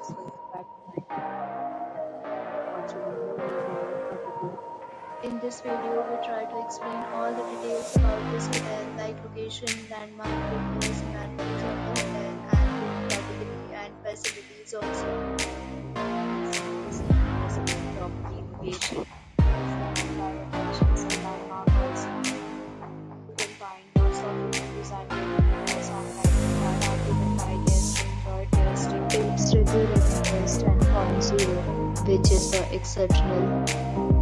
guys, welcome back to my channel. Watching a new video property. In this video, we try to explain all the details about this hotel, like location, landmark, reviews, amenities of the hotel, and room category and facilities also. Property location. Attractions and landmark also. You can find lots of reviews and reviews online that are given by guests to enjoy their stay. Its review rating is 10.0, which is the exceptional.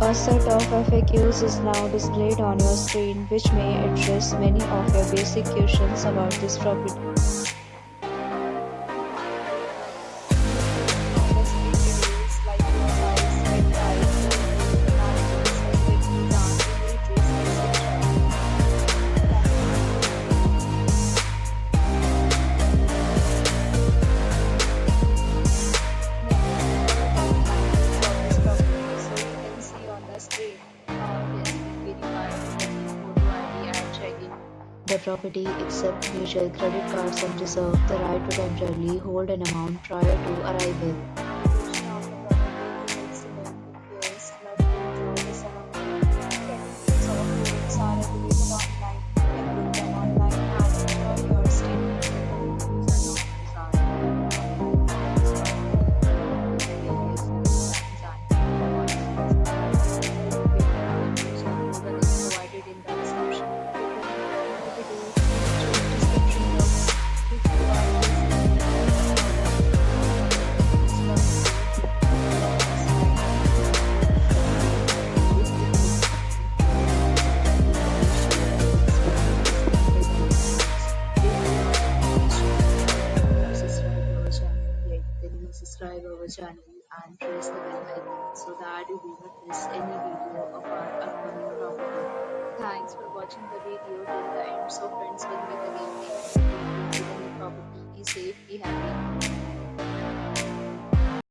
A set of FAQs is now displayed on your screen, which may address many of your basic questions about this property. The property accepts major credit cards and reserves the right to temporarily hold an amount prior to arrival. Subscribe our channel and press the bell icon so that you do not miss any video of our upcoming property. Thanks for watching the video till the end. So friends, will meet again next video with a new property. Be safe, be happy.